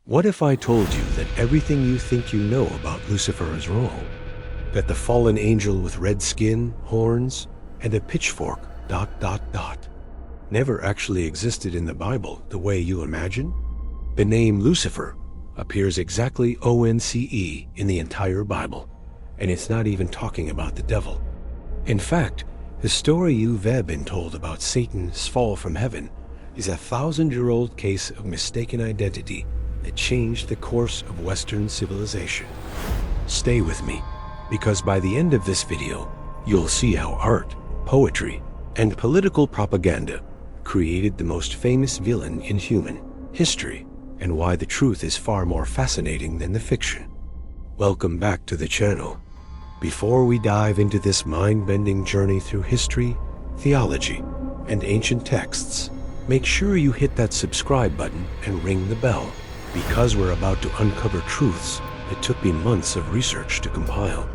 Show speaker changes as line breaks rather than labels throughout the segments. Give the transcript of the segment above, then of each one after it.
What if I told you that everything you think you know about Lucifer is wrong? That the fallen angel with red skin, horns, and a pitchfork, never actually existed in the Bible the way you imagine? The name Lucifer appears exactly ONCE in the entire Bible, and it's not even talking about the devil. In fact, the story you've been told about Satan's fall from heaven is a 1,000-year-old case of mistaken identity that changed the course of Western civilization. Stay with me, because by the end of this video, you'll see how art, poetry, and political propaganda created the most famous villain in human history, and why the truth is far more fascinating than the fiction. Welcome back to the channel. Before we dive into this mind-bending journey through history, theology, and ancient texts, make sure you hit that subscribe button and ring the bell, because we're about to uncover truths that took me months of research to compile.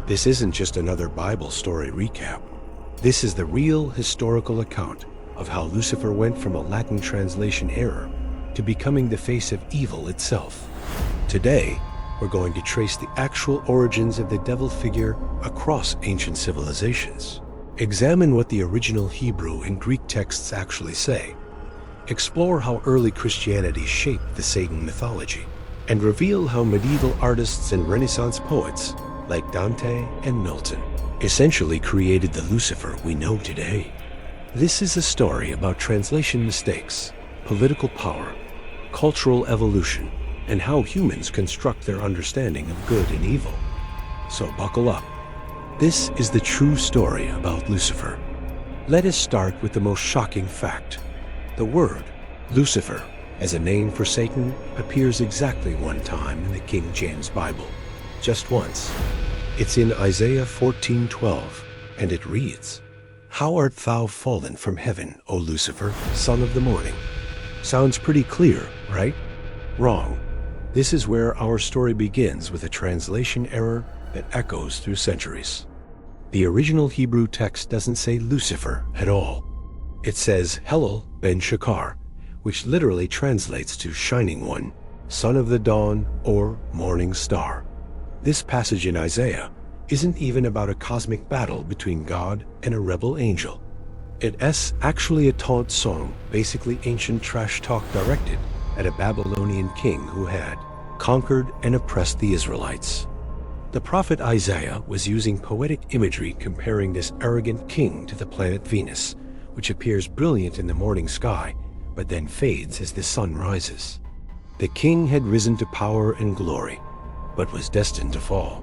This isn't just another Bible story recap. This is the real historical account of how Lucifer went from a Latin translation error to becoming the face of evil itself. Today, we're going to trace the actual origins of the devil figure across ancient civilizations. Examine what the original Hebrew and Greek texts actually say. Explore how early Christianity shaped the Satan mythology, and reveal how medieval artists and Renaissance poets like Dante and Milton essentially created the Lucifer we know today. This is a story about translation mistakes, political power, cultural evolution, and how humans construct their understanding of good and evil. So buckle up. This is the true story about Lucifer. Let us start with the most shocking fact. The word Lucifer, as a name for Satan, appears exactly one time in the King James Bible. Just once. It's in Isaiah 14:12, and it reads, "How art thou fallen from heaven, O Lucifer, son of the morning?" Sounds pretty clear, right? Wrong. This is where our story begins, with a translation error that echoes through centuries. The original Hebrew text doesn't say Lucifer at all. It says Helel ben Shakar, which literally translates to shining one, son of the dawn, or morning star. This passage in Isaiah isn't even about a cosmic battle between God and a rebel angel. It's actually a taunt song, basically ancient trash talk directed at a Babylonian king who had conquered and oppressed the Israelites. The prophet Isaiah was using poetic imagery comparing this arrogant king to the planet Venus, which appears brilliant in the morning sky, but then fades as the sun rises. The king had risen to power and glory, but was destined to fall.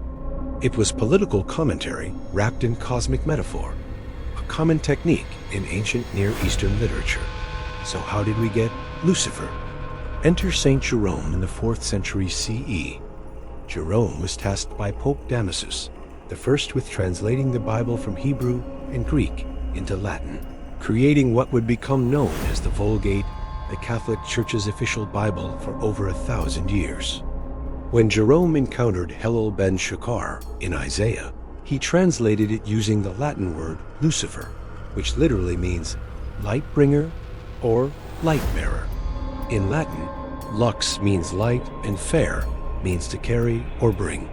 It was political commentary wrapped in cosmic metaphor, a common technique in ancient Near Eastern literature. So how did we get Lucifer? Enter Saint Jerome in the 4th century CE. Jerome was tasked by Pope Damasus, the first with translating the Bible from Hebrew and Greek into Latin, creating what would become known as the Vulgate, the Catholic Church's official Bible for over 1,000 years. When Jerome encountered Helel ben Shakar in Isaiah, he translated it using the Latin word Lucifer, which literally means light bringer or light bearer. In Latin, lux means light and fair means to carry or bring.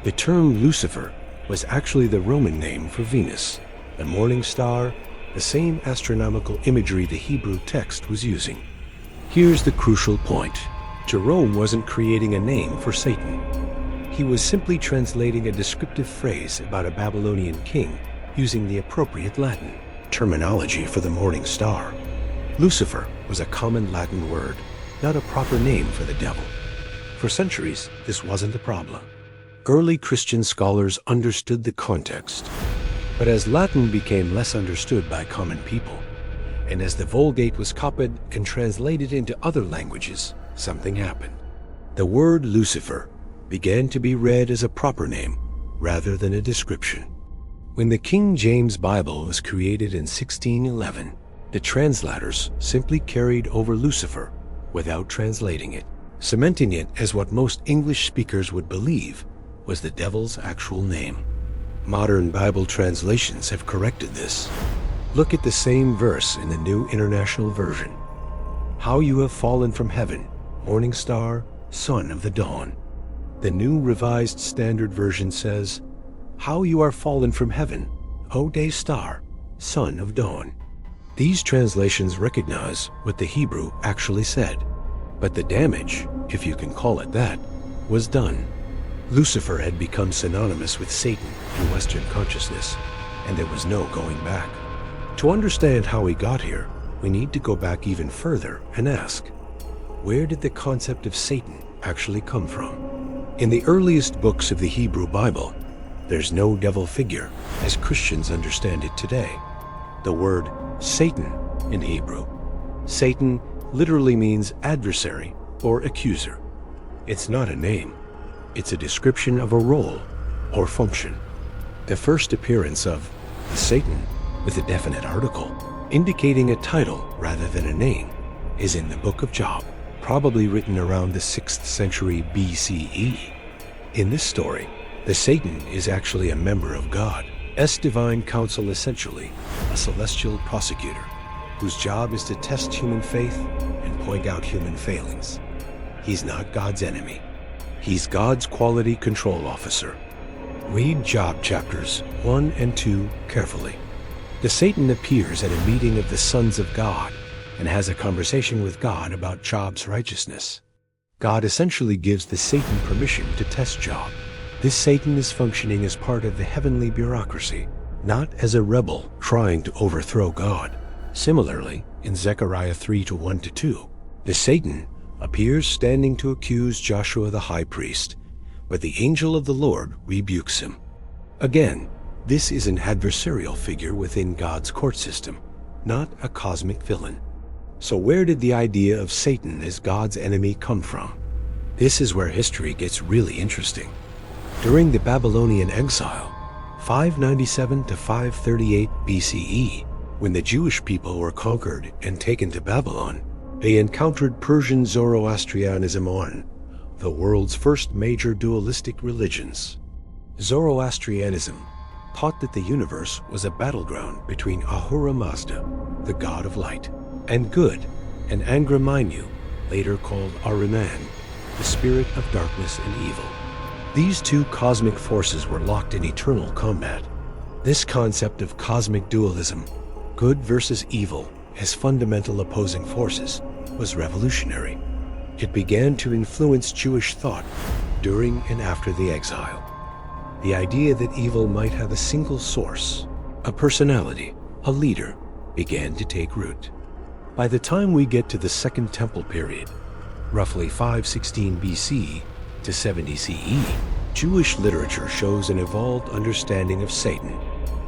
The term Lucifer was actually the Roman name for Venus, the morning star, the same astronomical imagery the Hebrew text was using. Here's the crucial point. Jerome wasn't creating a name for Satan. He was simply translating a descriptive phrase about a Babylonian king using the appropriate Latin terminology for the morning star. Lucifer was a common Latin word, not a proper name for the devil. For centuries, this wasn't a problem. Early Christian scholars understood the context. But as Latin became less understood by common people, and as the Vulgate was copied and translated into other languages, something happened. The word Lucifer began to be read as a proper name rather than a description. When the King James Bible was created in 1611, the translators simply carried over Lucifer without translating it, cementing it as what most English speakers would believe was the devil's actual name. Modern Bible translations have corrected this. Look at the same verse in the New International Version. How you have fallen from heaven, morning star, son of the dawn. The New Revised Standard Version says, "How you are fallen from heaven, O day star, son of dawn." These translations recognize what the Hebrew actually said, but the damage, if you can call it that, was done. Lucifer had become synonymous with Satan in Western consciousness, and there was no going back. To understand how he got here, we need to go back even further and ask, where did the concept of Satan actually come from? In the earliest books of the Hebrew Bible, there's no devil figure as Christians understand it today. The word Satan in Hebrew, Satan literally means adversary or accuser. It's not a name. It's a description of a role or function. The first appearance of the Satan with a definite article, indicating a title rather than a name, is in the book of Job, probably written around the 6th century BCE. In this story, the Satan is actually a member of God's divine council, essentially a celestial prosecutor, whose job is to test human faith and point out human failings. He's not God's enemy. He's God's quality control officer. Read Job chapters 1 and 2 carefully. The Satan appears at a meeting of the sons of God and has a conversation with God about Job's righteousness. God essentially gives the Satan permission to test Job. This Satan is functioning as part of the heavenly bureaucracy, not as a rebel trying to overthrow God. Similarly, in Zechariah 3:1-2, the Satan appears standing to accuse Joshua the high priest, but the angel of the Lord rebukes him. Again, this is an adversarial figure within God's court system, not a cosmic villain. So where did the idea of Satan as God's enemy come from? This is where history gets really interesting. During the Babylonian exile, 597 to 538 BCE, when the Jewish people were conquered and taken to Babylon, they encountered Persian Zoroastrianism, the world's first major dualistic religions. Zoroastrianism taught that the universe was a battleground between Ahura Mazda, the god of light, and good, and Angra Mainyu, later called Ahriman, the spirit of darkness and evil. These two cosmic forces were locked in eternal combat. This concept of cosmic dualism, good versus evil as fundamental opposing forces, was revolutionary. It began to influence Jewish thought during and after the exile. The idea that evil might have a single source, a personality, a leader, began to take root. By the time we get to the Second Temple period, roughly 516 BC to 70 CE, Jewish literature shows an evolved understanding of Satan.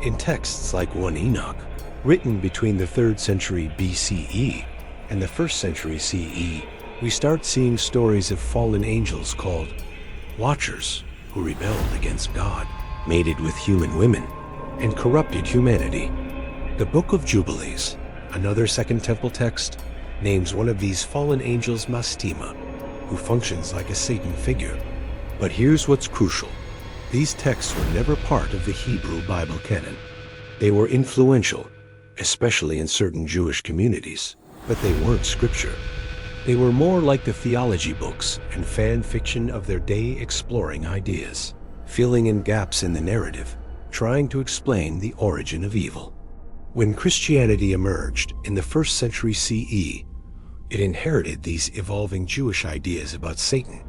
In texts like 1 Enoch, written between the 3rd century BCE and the 1st century CE, we start seeing stories of fallen angels called Watchers, who rebelled against God, mated with human women, and corrupted humanity. The Book of Jubilees, another Second Temple text, names one of these fallen angels Mastema, who functions like a Satan figure. But here's what's crucial. These texts were never part of the Hebrew Bible canon. They were influential, especially in certain Jewish communities, but they weren't scripture. They were more like the theology books and fan fiction of their day, exploring ideas, filling in gaps in the narrative, trying to explain the origin of evil. When Christianity emerged in the 1st century CE, it inherited these evolving Jewish ideas about Satan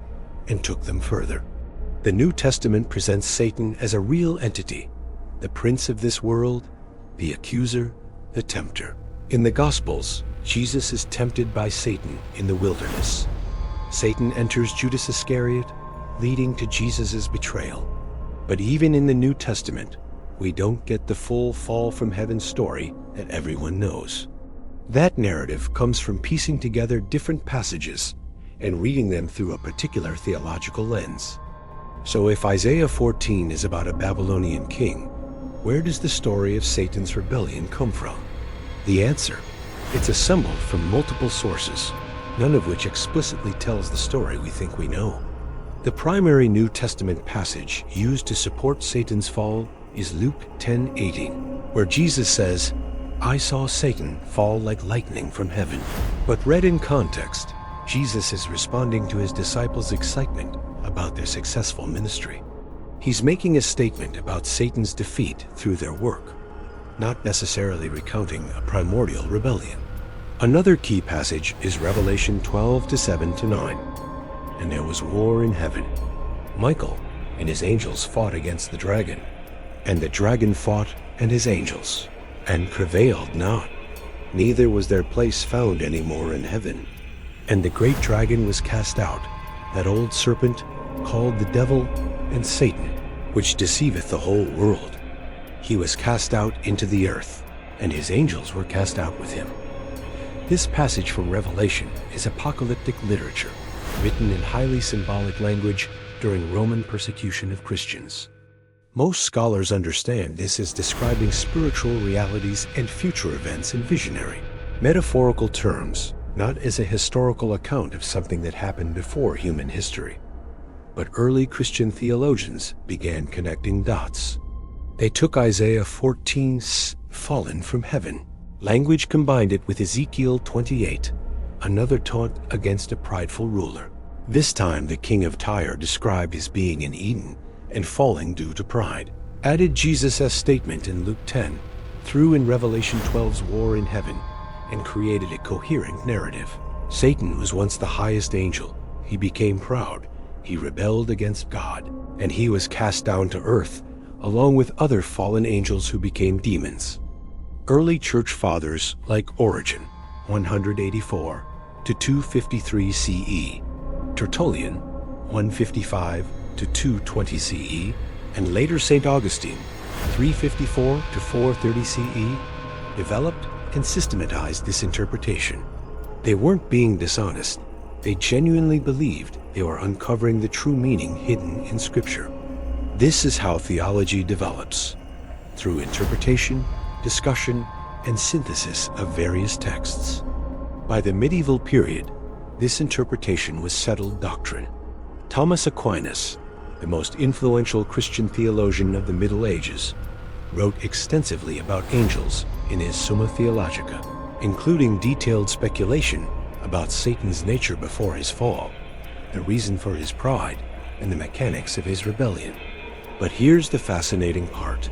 and took them further. The New Testament presents Satan as a real entity, the prince of this world, the accuser, the tempter. In the Gospels, Jesus is tempted by Satan in the wilderness. Satan enters Judas Iscariot, leading to Jesus' betrayal. But even in the New Testament, we don't get the full fall from heaven story that everyone knows. That narrative comes from piecing together different passages and reading them through a particular theological lens. So if Isaiah 14 is about a Babylonian king, where does the story of Satan's rebellion come from? The answer: it's assembled from multiple sources, none of which explicitly tells the story we think we know. The primary New Testament passage used to support Satan's fall is Luke 10:18, where Jesus says, "I saw Satan fall like lightning from heaven." But read in context, Jesus is responding to his disciples' excitement about their successful ministry. He's making a statement about Satan's defeat through their work, not necessarily recounting a primordial rebellion. Another key passage is Revelation 12:7-9. And there was war in heaven. Michael and his angels fought against the dragon, and the dragon fought and his angels, and prevailed not. Neither was their place found any more in heaven. And the great dragon was cast out, that old serpent, called the devil and Satan, which deceiveth the whole world. He was cast out into the earth, and his angels were cast out with him. This passage from Revelation is apocalyptic literature, written in highly symbolic language during Roman persecution of Christians. Most scholars understand this as describing spiritual realities and future events in visionary, metaphorical terms, not as a historical account of something that happened before human history. But early Christian theologians began connecting dots. They took Isaiah 14's fallen from heaven. Language combined it with Ezekiel 28, another taunt against a prideful ruler. This time the king of Tyre described his being in Eden and falling due to pride. Added Jesus' statement in Luke 10, threw in Revelation 12's war in heaven, and created a coherent narrative. Satan was once the highest angel. He became proud. He rebelled against God, and he was cast down to earth, along with other fallen angels who became demons. Early church fathers like Origen, 184 to 253 CE, Tertullian, 155 to 220 CE, and later St. Augustine, 354 to 430 CE, developed and systematized this interpretation. They weren't being dishonest. They genuinely believed they were uncovering the true meaning hidden in Scripture. This is how theology develops, through interpretation, discussion, and synthesis of various texts. By the medieval period, this interpretation was settled doctrine. Thomas Aquinas, the most influential Christian theologian of the Middle Ages, wrote extensively about angels in his Summa Theologica, including detailed speculation about Satan's nature before his fall, the reason for his pride, and the mechanics of his rebellion. But here's the fascinating part.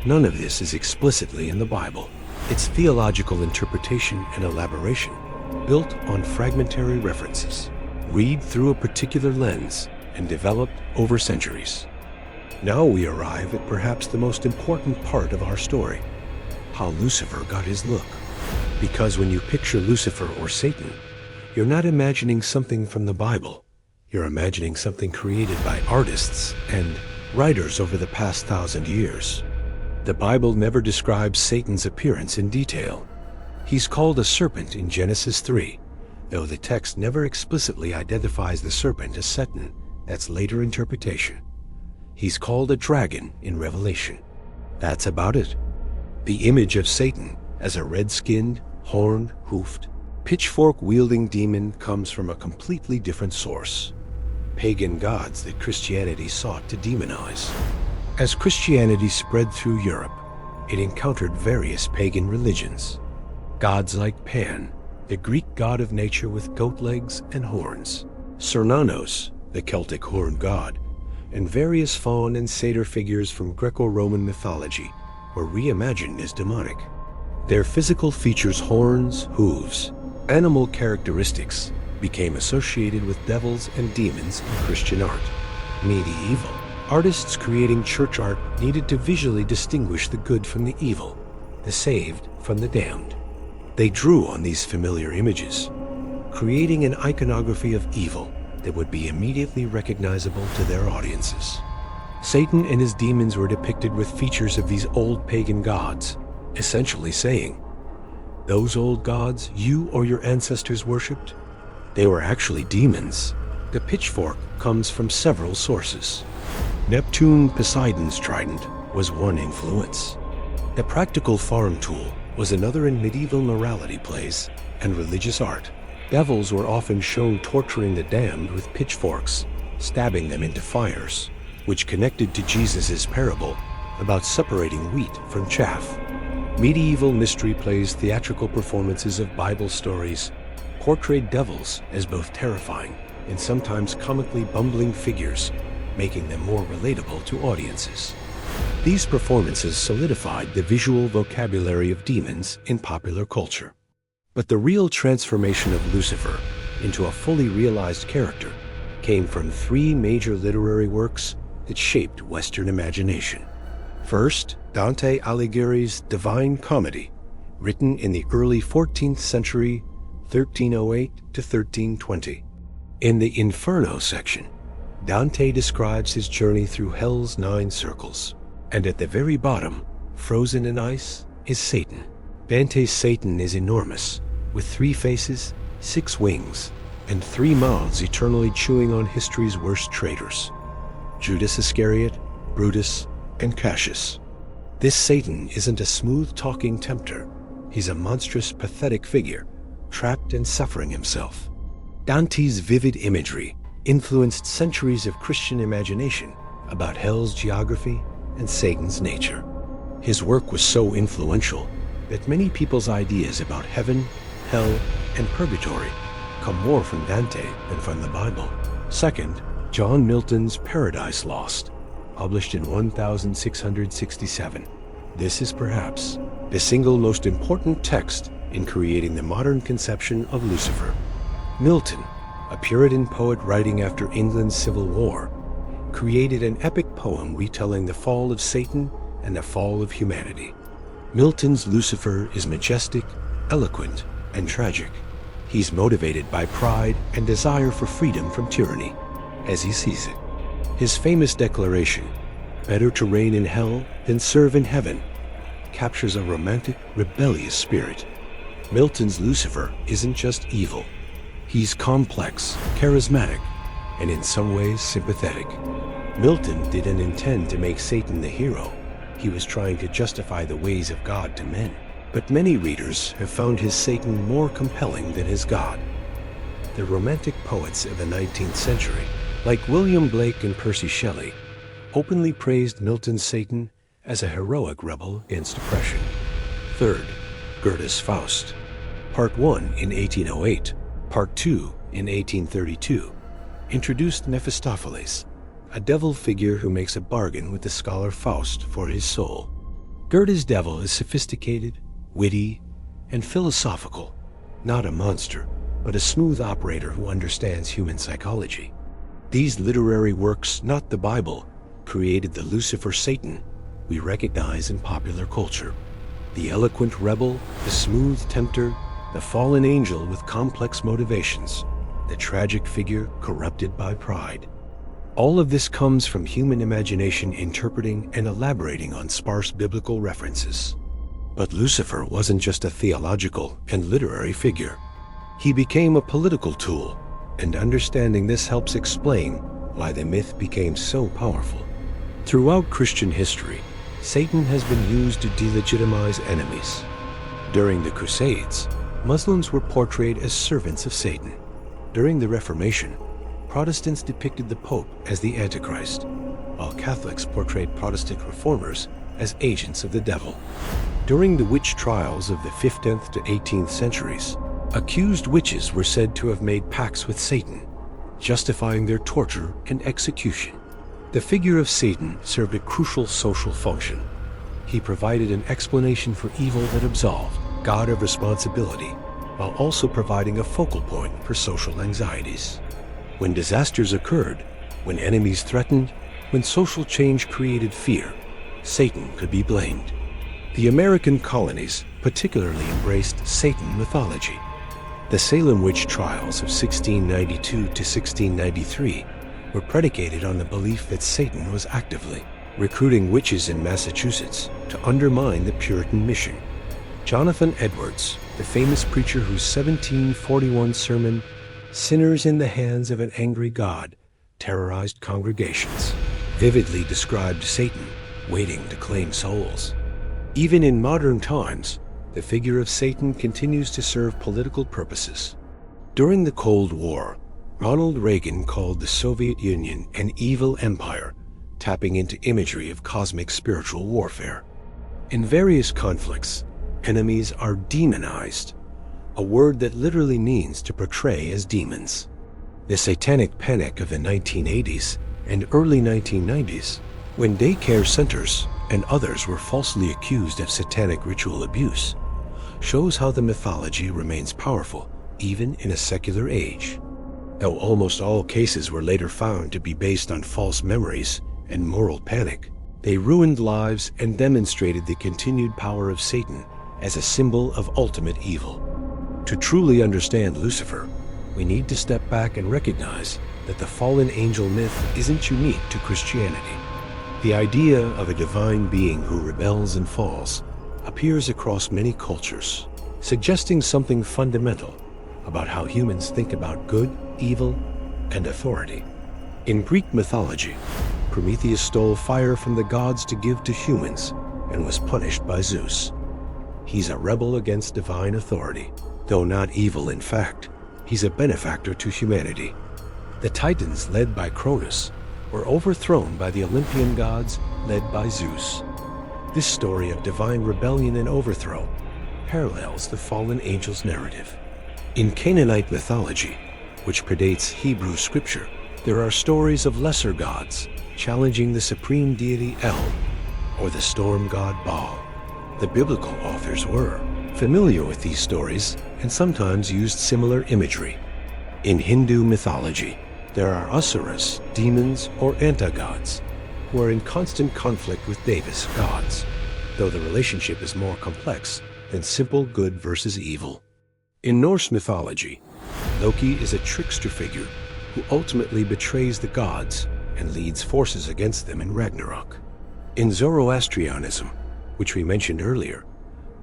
None of this is explicitly in the Bible. It's theological interpretation and elaboration, built on fragmentary references, read through a particular lens, and developed over centuries. Now we arrive at perhaps the most important part of our story, how Lucifer got his look. Because when you picture Lucifer or Satan, you're not imagining something from the Bible. You're imagining something created by artists and writers over the past 1,000 years. The Bible never describes Satan's appearance in detail. He's called a serpent in Genesis 3, though the text never explicitly identifies the serpent as Satan. That's later interpretation. He's called a dragon in Revelation. That's about it. The image of Satan as a red-skinned, horned, hoofed, pitchfork-wielding demon comes from a completely different source: pagan gods that Christianity sought to demonize. As Christianity spread through Europe, it encountered various pagan religions. Gods like Pan, the Greek god of nature with goat legs and horns, Cernunnos, the Celtic horned god, and various faun and satyr figures from Greco-Roman mythology were reimagined as demonic. Their physical features, horns, hooves, animal characteristics, became associated with devils and demons in Christian art. Medieval artists creating church art needed to visually distinguish the good from the evil, the saved from the damned. They drew on these familiar images, creating an iconography of evil that would be immediately recognizable to their audiences. Satan and his demons were depicted with features of these old pagan gods, essentially saying, those old gods you or your ancestors worshipped, they were actually demons. The pitchfork comes from several sources. Neptune Poseidon's trident was one influence. The practical farm tool was another in medieval morality plays and religious art. Devils were often shown torturing the damned with pitchforks, stabbing them into fires, which connected to Jesus' parable about separating wheat from chaff. Medieval mystery plays, theatrical performances of Bible stories, portrayed devils as both terrifying and sometimes comically bumbling figures, making them more relatable to audiences. These performances solidified the visual vocabulary of demons in popular culture. But the real transformation of Lucifer into a fully realized character came from three major literary works that shaped Western imagination. First, Dante Alighieri's Divine Comedy, written in the early 14th century, 1308 to 1320. In the Inferno section, Dante describes his journey through hell's 9 circles, and at the very bottom, frozen in ice, is Satan. Dante's Satan is enormous, with 3 faces, 6 wings, and 3 mouths eternally chewing on history's worst traitors: Judas Iscariot, Brutus, and Cassius. This Satan isn't a smooth-talking tempter. He's a monstrous, pathetic figure, trapped and suffering himself. Dante's vivid imagery influenced centuries of Christian imagination about hell's geography and Satan's nature. His work was so influential that many people's ideas about heaven, hell, and purgatory come more from Dante than from the Bible. Second, John Milton's Paradise Lost, published in 1667. This is perhaps the single most important text in creating the modern conception of Lucifer. Milton, a Puritan poet writing after England's Civil War, created an epic poem retelling the fall of Satan and the fall of humanity. Milton's Lucifer is majestic, eloquent, and tragic. He's motivated by pride and desire for freedom from tyranny, as he sees it. His famous declaration, "Better to reign in hell than serve in heaven," captures a romantic, rebellious spirit. Milton's Lucifer isn't just evil. He's complex, charismatic, and in some ways sympathetic. Milton didn't intend to make Satan the hero. He was trying to justify the ways of God to men. But many readers have found his Satan more compelling than his God. The romantic poets of the 19th century, like William Blake and Percy Shelley, openly praised Milton's Satan as a heroic rebel against oppression. Third, Goethe's Faust, Part 1 in 1808, Part 2 in 1832, introduced Mephistopheles, a devil figure who makes a bargain with the scholar Faust for his soul. Goethe's devil is sophisticated, witty, and philosophical, not a monster, but a smooth operator who understands human psychology. These literary works, not the Bible, created the Lucifer Satan we recognize in popular culture. The eloquent rebel, the smooth tempter, the fallen angel with complex motivations, the tragic figure corrupted by pride. All of this comes from human imagination interpreting and elaborating on sparse biblical references. But Lucifer wasn't just a theological and literary figure. He became a political tool, and understanding this helps explain why the myth became so powerful. Throughout Christian history, Satan has been used to delegitimize enemies. During the Crusades, Muslims were portrayed as servants of Satan. During the Reformation, Protestants depicted the Pope as the Antichrist, while Catholics portrayed Protestant reformers as agents of the devil. During the witch trials of the 15th to 18th centuries, accused witches were said to have made pacts with Satan, justifying their torture and execution. The figure of Satan served a crucial social function. He provided an explanation for evil that absolved God of responsibility, while also providing a focal point for social anxieties. When disasters occurred, when enemies threatened, when social change created fear, Satan could be blamed. The American colonies particularly embraced Satan mythology. The Salem witch trials of 1692 to 1693 were predicated on the belief that Satan was actively recruiting witches in Massachusetts to undermine the Puritan mission. Jonathan Edwards, the famous preacher whose 1741 sermon, "Sinners in the Hands of an Angry God," terrorized congregations, vividly described Satan waiting to claim souls. Even in modern times, the figure of Satan continues to serve political purposes. During the Cold War, Ronald Reagan called the Soviet Union an evil empire, tapping into imagery of cosmic spiritual warfare. In various conflicts, enemies are demonized. a word that literally means to portray as demons. The satanic panic of the 1980s and early 1990s, when daycare centers and others were falsely accused of satanic ritual abuse, shows how the mythology remains powerful even in a secular age. Though almost all cases were later found to be based on false memories and moral panic, they ruined lives and demonstrated the continued power of Satan as a symbol of ultimate evil. To truly understand Lucifer, we need to step back and recognize that the fallen angel myth isn't unique to Christianity. The idea of a divine being who rebels and falls appears across many cultures, suggesting something fundamental about how humans think about good, evil, and authority. In Greek mythology, Prometheus stole fire from the gods to give to humans and was punished by Zeus. He's a rebel against divine authority. Though not evil in fact, he's a benefactor to humanity. The Titans, led by Cronus, were overthrown by the Olympian gods, led by Zeus. This story of divine rebellion and overthrow parallels the fallen angel's narrative. In Canaanite mythology, which predates Hebrew scripture, there are stories of lesser gods challenging the supreme deity El, or the storm god Baal. The biblical authors were familiar with these stories and sometimes used similar imagery. In Hindu mythology, there are asuras, demons, or anti-gods, who are in constant conflict with Devas, gods, though the relationship is more complex than simple good versus evil. In Norse mythology, Loki is a trickster figure who ultimately betrays the gods and leads forces against them in Ragnarok. In Zoroastrianism, which we mentioned earlier,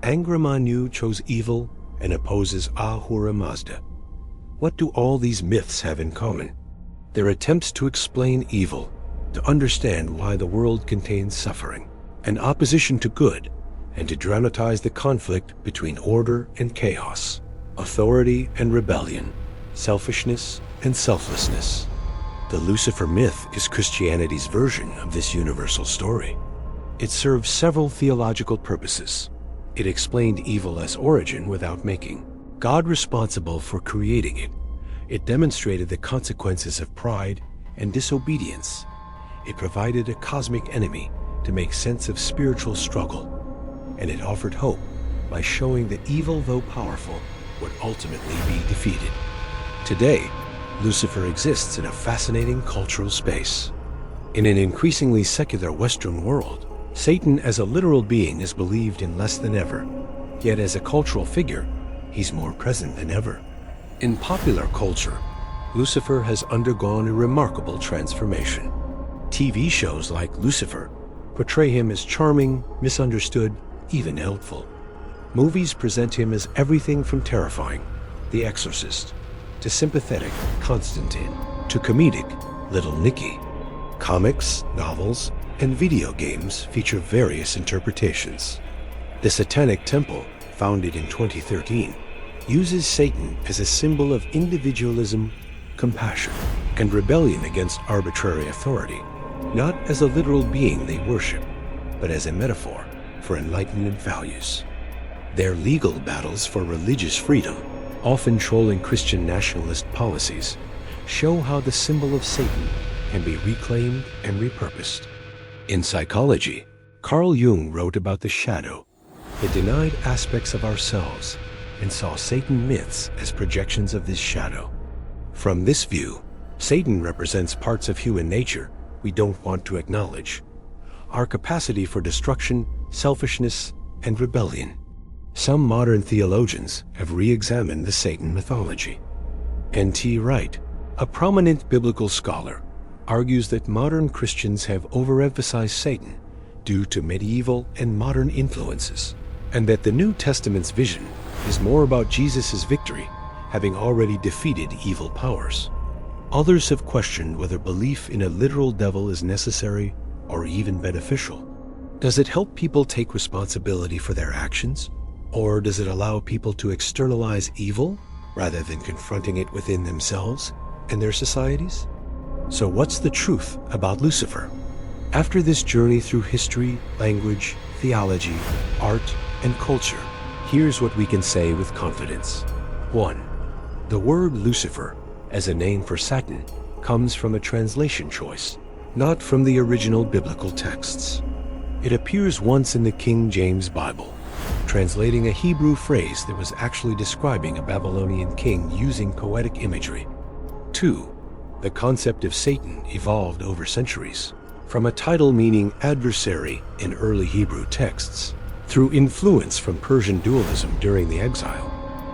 Angra Mainyu chose evil and opposes Ahura Mazda. What do all these myths have in common? They're attempts to explain evil, to understand why the world contains suffering, an opposition to good, and to dramatize the conflict between order and chaos, authority and rebellion, selfishness and selflessness. The Lucifer myth is Christianity's version of this universal story. It serves several theological purposes. It explained evil as origin without making God responsible for creating it. It demonstrated the consequences of pride and disobedience. It provided a cosmic enemy to make sense of spiritual struggle. And it offered hope by showing that evil, though powerful, would ultimately be defeated. Today, Lucifer exists in a fascinating cultural space. In an increasingly secular Western world, Satan as a literal being is believed in less than ever. Yet as a cultural figure, he's more present than ever. In popular culture, Lucifer has undergone a remarkable transformation. TV shows like Lucifer portray him as charming, misunderstood, even helpful. Movies present him as everything from terrifying, The Exorcist, to sympathetic, Constantine, to comedic, Little Nicky. Comics, novels, and video games feature various interpretations. The Satanic Temple, founded in 2013, uses Satan as a symbol of individualism, compassion, and rebellion against arbitrary authority, not as a literal being they worship, but as a metaphor for Enlightenment values. Their legal battles for religious freedom, often trolling Christian nationalist policies, show how the symbol of Satan can be reclaimed and repurposed. In psychology, Carl Jung wrote about the shadow, the denied aspects of ourselves, and saw Satan myths as projections of this shadow. From this view, Satan represents parts of human nature we don't want to acknowledge, our capacity for destruction, selfishness, and rebellion. Some modern theologians have re-examined the Satan mythology. N.T. Wright, a prominent biblical scholar, argues that modern Christians have overemphasized Satan due to medieval and modern influences, and that the New Testament's vision is more about Jesus' victory, having already defeated evil powers. Others have questioned whether belief in a literal devil is necessary or even beneficial. Does it help people take responsibility for their actions? Or does it allow people to externalize evil rather than confronting it within themselves and their societies? So what's the truth about Lucifer? After this journey through history, language, theology, art, and culture, here's what we can say with confidence. 1. The word Lucifer, as a name for Satan, comes from a translation choice, not from the original biblical texts. It appears once in the King James Bible, translating a Hebrew phrase that was actually describing a Babylonian king using poetic imagery. 2. The concept of Satan evolved over centuries, from a title meaning adversary in early Hebrew texts, through influence from Persian dualism during the exile,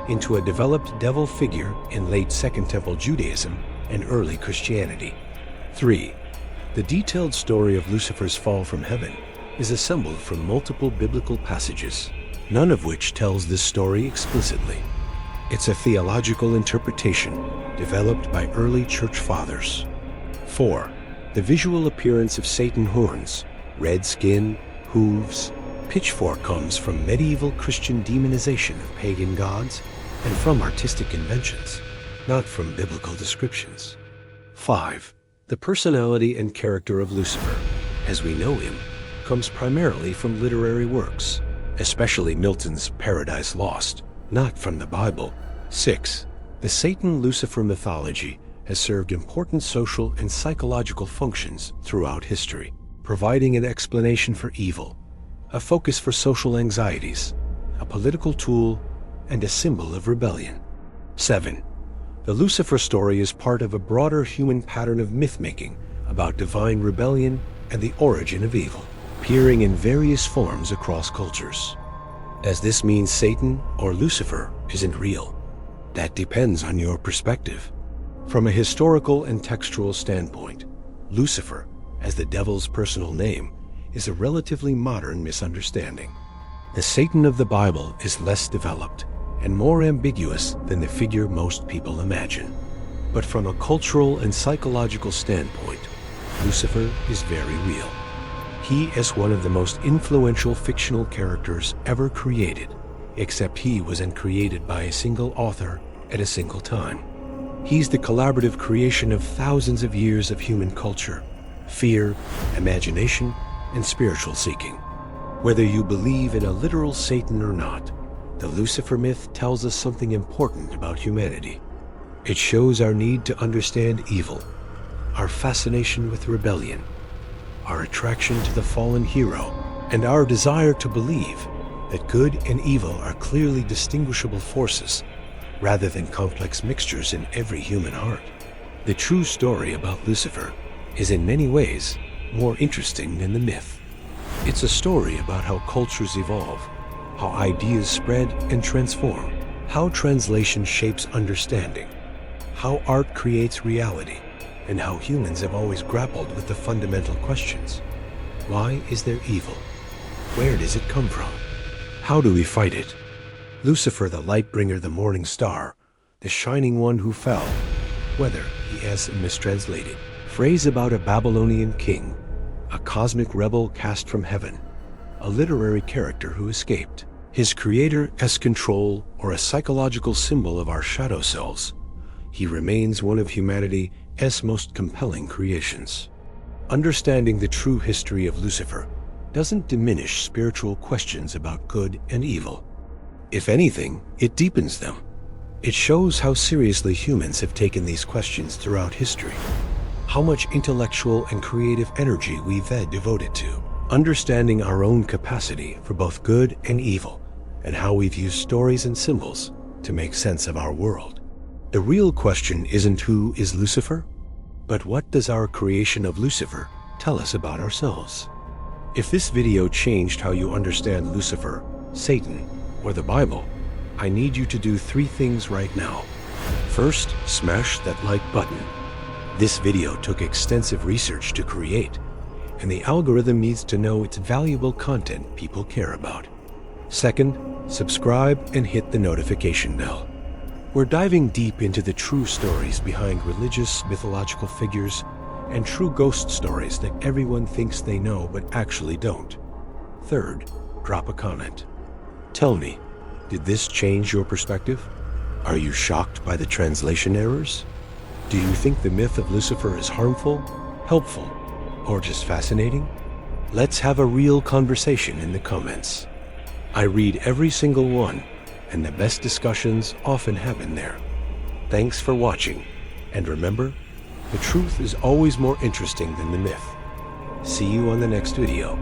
into a developed devil figure in late Second Temple Judaism and early Christianity. 3. The detailed story of Lucifer's fall from heaven is assembled from multiple biblical passages, none of which tells this story explicitly. It's a theological interpretation developed by early church fathers. 4. The visual appearance of Satan horns, red skin, hooves, pitchfork comes from medieval Christian demonization of pagan gods and from artistic conventions, not from biblical descriptions. 5. The personality and character of Lucifer, as we know him, comes primarily from literary works, especially Milton's Paradise Lost, not from the Bible. 6. The Satan-Lucifer mythology has served important social and psychological functions throughout history, providing an explanation for evil, a focus for social anxieties, a political tool, and a symbol of rebellion. 7. The Lucifer story is part of a broader human pattern of myth-making about divine rebellion and the origin of evil, appearing in various forms across cultures. As this means Satan or Lucifer isn't real. That depends on your perspective. From a historical and textual standpoint, Lucifer, as the devil's personal name, is a relatively modern misunderstanding. The Satan of the Bible is less developed and more ambiguous than the figure most people imagine. But from a cultural and psychological standpoint, Lucifer is very real. He is one of the most influential fictional characters ever created, except he wasn't created by a single author at a single time. He's the collaborative creation of thousands of years of human culture, fear, imagination, and spiritual seeking. Whether you believe in a literal Satan or not, the Lucifer myth tells us something important about humanity. It shows our need to understand evil, our fascination with rebellion, our attraction to the fallen hero, and our desire to believe that good and evil are clearly distinguishable forces, rather than complex mixtures in every human heart. The true story about Lucifer is in many ways more interesting than the myth. It's a story about how cultures evolve, how ideas spread and transform, how translation shapes understanding, how art creates reality, and how humans have always grappled with the fundamental questions. Why is there evil? Where does it come from? How do we fight it? Lucifer, the light bringer, the morning star, the shining one who fell, whether he has a mistranslated phrase about a Babylonian king, a cosmic rebel cast from heaven, a literary character who escaped, his creator as control, or a psychological symbol of our shadow selves, he remains one of humanity's most compelling creations. Understanding the true history of Lucifer doesn't diminish spiritual questions about good and evil. If anything, it deepens them. It shows how seriously humans have taken these questions throughout history, how much intellectual and creative energy we've devoted to understanding our own capacity for both good and evil, and how we've used stories and symbols to make sense of our world. The real question isn't who is Lucifer, but what does our creation of Lucifer tell us about ourselves? If this video changed how you understand Lucifer, Satan, or the Bible, I need you to do 3 things right now. First, smash that like button. This video took extensive research to create, and the algorithm needs to know it's valuable content people care about. Second, subscribe and hit the notification bell. We're diving deep into the true stories behind religious, mythological figures and true ghost stories that everyone thinks they know but actually don't. Third, drop a comment. Tell me, did this change your perspective? Are you shocked by the translation errors? Do you think the myth of Lucifer is harmful, helpful, or just fascinating? Let's have a real conversation in the comments. I read every single one, and the best discussions often happen there. Thanks for watching, and remember, the truth is always more interesting than the myth. See you on the next video.